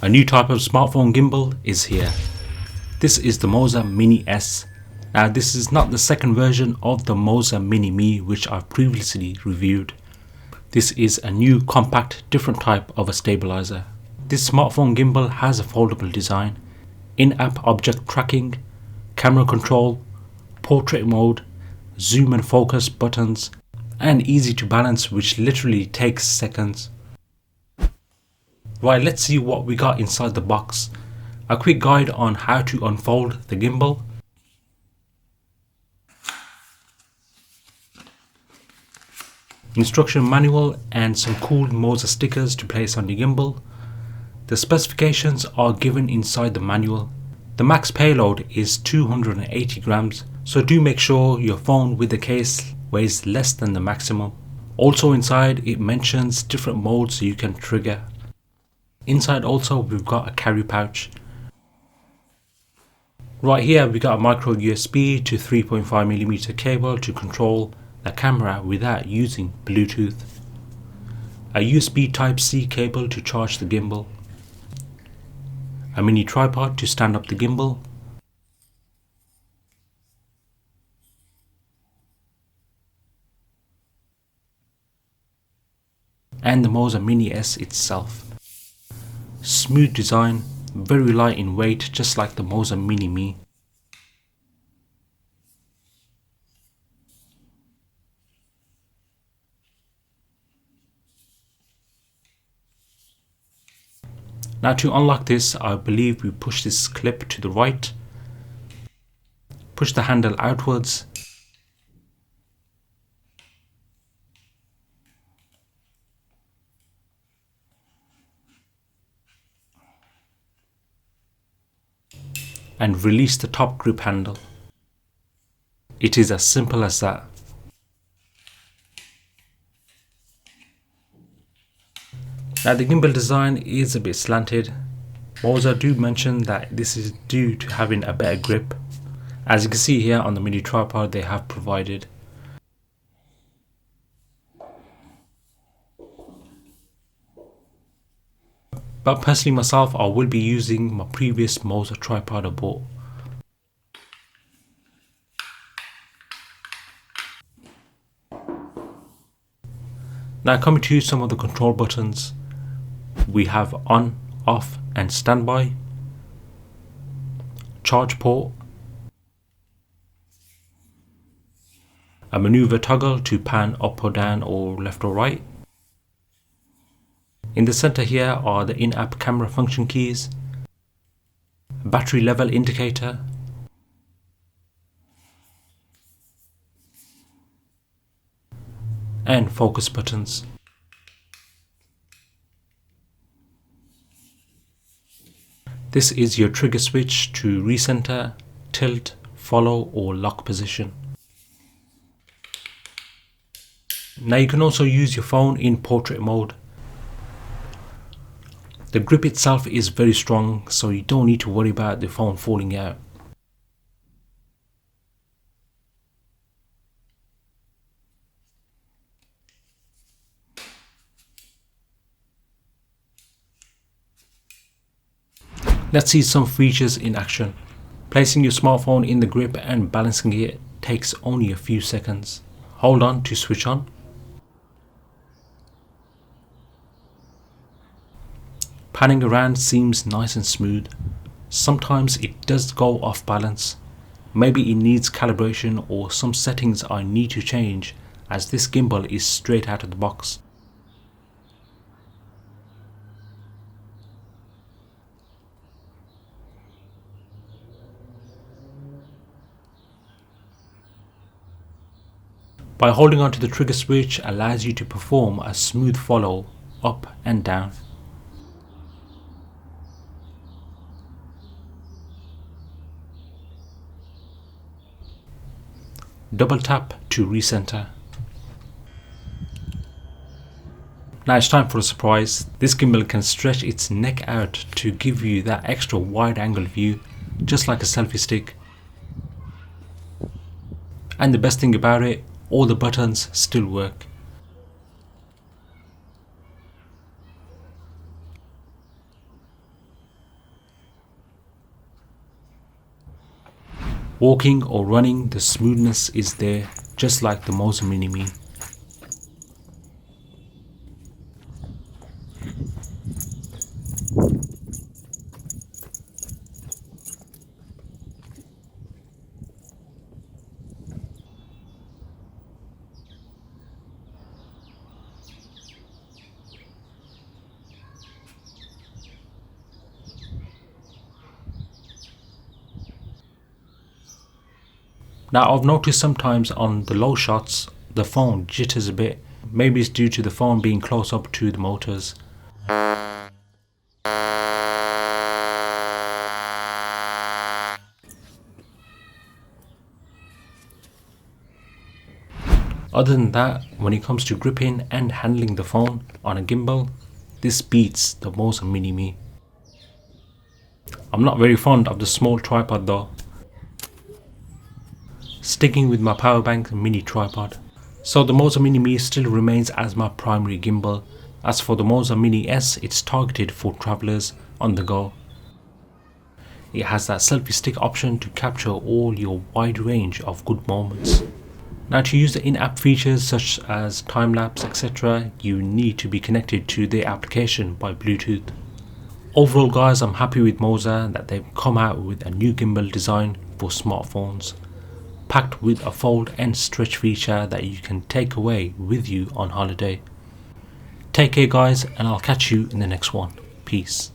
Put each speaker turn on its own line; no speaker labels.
A new type of smartphone gimbal is here. This is the Moza Mini S. Now this is not the second version of the Moza Mini Mi which I've previously reviewed. This is a new compact different type of a stabilizer. This smartphone gimbal has a foldable design, in-app object tracking, camera control, portrait mode, zoom and focus buttons, and easy to balance, which literally takes seconds. Right, let's see what we got inside the box. A quick guide on how to unfold the gimbal. Instruction manual and some cool Moza stickers to place on your gimbal. The specifications are given inside the manual. The max payload is 280 grams, so do make sure your phone with the case weighs less than the maximum. Also inside it mentions different modes you can trigger. Inside also we've got a carry pouch. Right here we got a micro USB to 3.5mm cable to control the camera without using Bluetooth. A USB Type-C cable to charge the gimbal. A mini tripod to stand up the gimbal. And the Moza Mini S itself. Smooth design, very light in weight, just like the Moza Mini Mi. Now to unlock this, I believe we push this clip to the right, push the handle outwards, and release the top grip handle. It is as simple as that. Now the gimbal design is a bit slanted. Moza do mention that this is due to having a better grip. As you can see here on the mini tripod they have provided. But personally myself, I will be using my previous Moza tripod I bought. Now coming to some of the control buttons. We have on, off and standby, charge port, a maneuver toggle to pan up or down or left or right. In the center here are the in-app camera function keys, battery level indicator, and focus buttons. This is your trigger switch to recenter, tilt, follow or lock position. Now you can also use your phone in portrait mode. The grip itself is very strong, so you don't need to worry about the phone falling out. Let's see some features in action. Placing your smartphone in the grip and balancing it takes only a few seconds. Hold on to switch on. Panning around seems nice and smooth. Sometimes it does go off balance. Maybe it needs calibration or some settings I need to change, as this gimbal is straight out of the box. By holding onto the trigger switch allows you to perform a smooth follow up and down. Double tap to recenter. Now it's time for a surprise. This gimbal can stretch its neck out to give you that extra wide angle view, just like a selfie stick. And the best thing about it, all the buttons still work. Walking or running, the smoothness is there, just like the Moza Mini Mi. Now I've noticed sometimes on the low shots the phone jitters a bit. Maybe it's due to the phone being close up to the motors. Other than that, when it comes to gripping and handling the phone on a gimbal, this beats the Moza Mini Mi. I'm not very fond of the small tripod though. Sticking with my power bank mini tripod. So the Moza Mini Mi still remains as my primary gimbal. As for the Moza Mini S, it's targeted for travellers on the go. It has that selfie stick option to capture all your wide range of good moments. Now to use the in-app features such as time-lapse etc, you need to be connected to the application by Bluetooth. Overall guys, I'm happy with Moza that they've come out with a new gimbal design for smartphones, packed with a fold and stretch feature that you can take away with you on holiday. Take care guys, and I'll catch you in the next one. Peace.